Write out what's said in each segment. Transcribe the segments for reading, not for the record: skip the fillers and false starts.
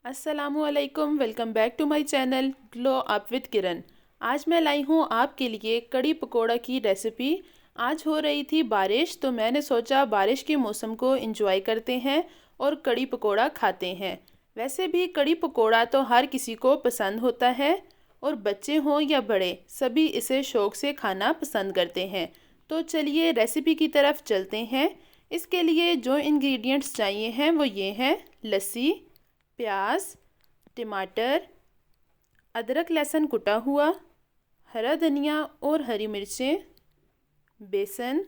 अस्सलामुअलैकुम, welcome back to my channel glow up with Kiran. आज मैं लाई हूँ आपके लिए कड़ी पकोड़ा की रेसिपी। आज हो रही थी बारिश, तो मैंने सोचा बारिश के मौसम को एंजॉय करते हैं और कड़ी पकोड़ा खाते हैं। वैसे भी कड़ी पकोड़ा तो हर किसी को पसंद होता है और बच्चे हों या बड़े सभी इसे शौक़ से खाना पसंद करते हैं। तो चलिए रेसिपी की तरफ चलते हैं। इसके लिए जो इंग्रेडिएंट्स चाहिए हैं वो ये हैं: लस्सी, प्याज, टमाटर, अदरक लहसुन कुटा हुआ, हरा धनिया और हरी मिर्चें, बेसन।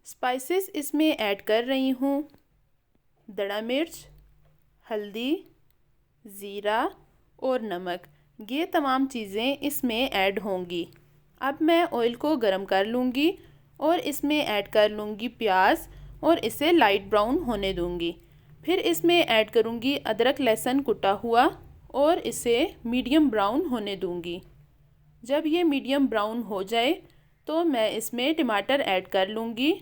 स्पाइसेस इसमें ऐड कर रही हूँ: दड़ा मिर्च, हल्दी, ज़ीरा और नमक। ये तमाम चीज़ें इसमें ऐड होंगी। अब मैं ऑयल को गरम कर लूँगी और इसमें ऐड कर लूँगी प्याज और इसे लाइट ब्राउन होने दूँगी। फिर इसमें ऐड करूँगी अदरक लहसुन कुटा हुआ और इसे मीडियम ब्राउन होने दूँगी। जब ये मीडियम ब्राउन हो जाए तो मैं इसमें टमाटर ऐड कर लूँगी।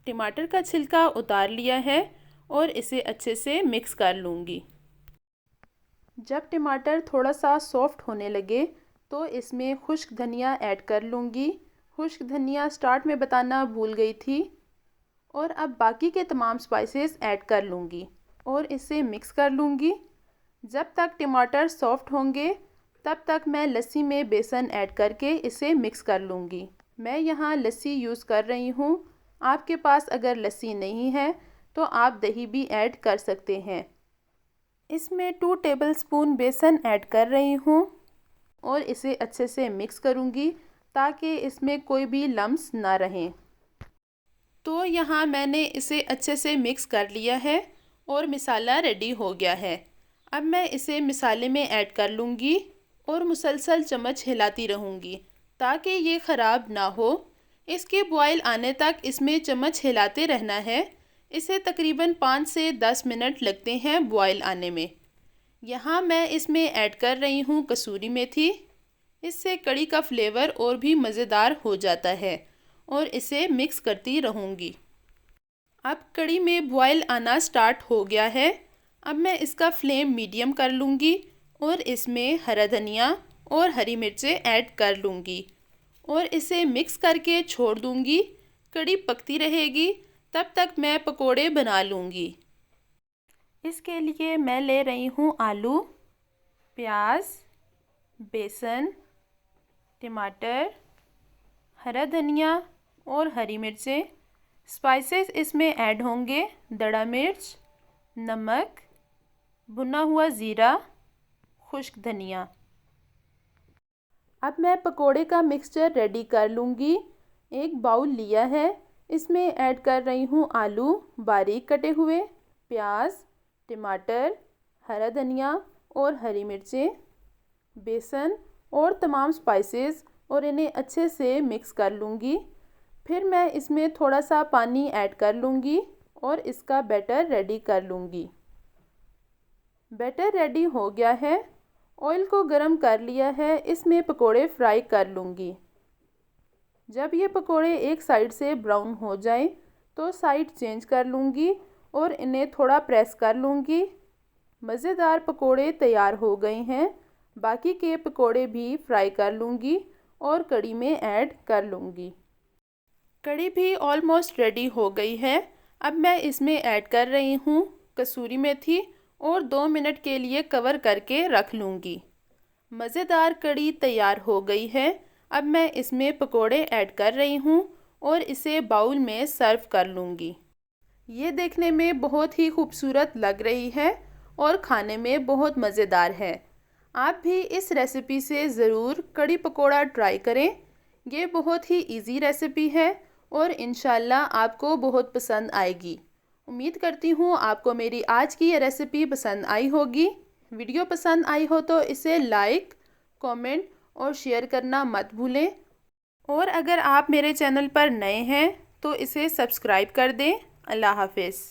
टमाटर का छिलका उतार लिया है और इसे अच्छे से मिक्स कर लूँगी। जब टमाटर थोड़ा सा सॉफ्ट होने लगे तो इसमें खुश्क धनिया ऐड कर लूँगी। खुश्क धनिया स्टार्ट में बताना भूल गई थी। और अब बाकी के तमाम स्पाइसेस ऐड कर लूँगी और इसे मिक्स कर लूँगी। जब तक टमाटर सॉफ्ट होंगे तब तक मैं लस्सी में बेसन ऐड करके इसे मिक्स कर लूँगी। मैं यहाँ लस्सी यूज़ कर रही हूँ। आपके पास अगर लस्सी नहीं है तो आप दही भी ऐड कर सकते हैं। इसमें 2 टेबलस्पून बेसन ऐड कर रही हूँ और इसे अच्छे से मिक्स करूँगी ताकि इसमें कोई भी लम्स ना रहें। तो यहाँ मैंने इसे अच्छे से मिक्स कर लिया है और मसाला रेडी हो गया है। अब मैं इसे मसाले में ऐड कर लूँगी और मुसलसल चम्मच हिलाती रहूँगी ताकि ये ख़राब ना हो। इसके बॉयल आने तक इसमें चम्मच हिलाते रहना है। इसे तकरीबन 5 से 10 मिनट लगते हैं बॉयल आने में। यहाँ मैं इसमें ऐड कर रही हूँ कसूरी मेथी। इससे कड़ी का फ्लेवर और भी मज़ेदार हो जाता है और इसे मिक्स करती रहूँगी। अब कड़ी में बॉयल आना स्टार्ट हो गया है। अब मैं इसका फ्लेम मीडियम कर लूँगी और इसमें हरा धनिया और हरी मिर्चें ऐड कर लूँगी और इसे मिक्स करके छोड़ दूँगी। कड़ी पकती रहेगी, तब तक मैं पकोड़े बना लूँगी। इसके लिए मैं ले रही हूँ आलू, प्याज, बेसन, टमाटर, हरा धनिया और हरी मिर्चें। स्पाइसेस इसमें ऐड होंगे: दड़ा मिर्च, नमक, भुना हुआ ज़ीरा, खुश्क धनिया। अब मैं पकोड़े का मिक्सचर रेडी कर लूँगी। एक बाउल लिया है, इसमें ऐड कर रही हूँ आलू बारीक कटे हुए, प्याज, टमाटर, हरा धनिया और हरी मिर्चें, बेसन और तमाम स्पाइसेस और इन्हें अच्छे से मिक्स कर लूँगी। फिर मैं इसमें थोड़ा सा पानी ऐड कर लूँगी और इसका बैटर रेडी कर लूँगी। बैटर रेडी हो गया है। ऑयल को गरम कर लिया है, इसमें पकोड़े फ्राई कर लूँगी। जब ये पकोड़े एक साइड से ब्राउन हो जाए तो साइड चेंज कर लूँगी और इन्हें थोड़ा प्रेस कर लूँगी। मज़ेदार पकोड़े तैयार हो गए हैं। बाकी के पकोड़े भी फ्राई कर लूँगी और कड़ी में ऐड कर लूँगी। कड़ी भी ऑलमोस्ट रेडी हो गई है। अब मैं इसमें ऐड कर रही हूँ कसूरी मेथी और 2 मिनट के लिए कवर करके रख लूँगी। मज़ेदार कड़ी तैयार हो गई है। अब मैं इसमें पकोड़े ऐड कर रही हूँ और इसे बाउल में सर्व कर लूँगी। ये देखने में बहुत ही खूबसूरत लग रही है और खाने में बहुत मज़ेदार है। आप भी इस रेसिपी से ज़रूर कड़ी पकोड़ा ट्राई करें। ये बहुत ही इजी रेसिपी है और इंशाल्लाह आपको बहुत पसंद आएगी। उम्मीद करती हूँ आपको मेरी आज की ये रेसिपी पसंद आई होगी। वीडियो पसंद आई हो तो इसे लाइक, कमेंट और शेयर करना मत भूलें। और अगर आप मेरे चैनल पर नए हैं तो इसे सब्सक्राइब कर दें। अल्लाह हाफ़िज़।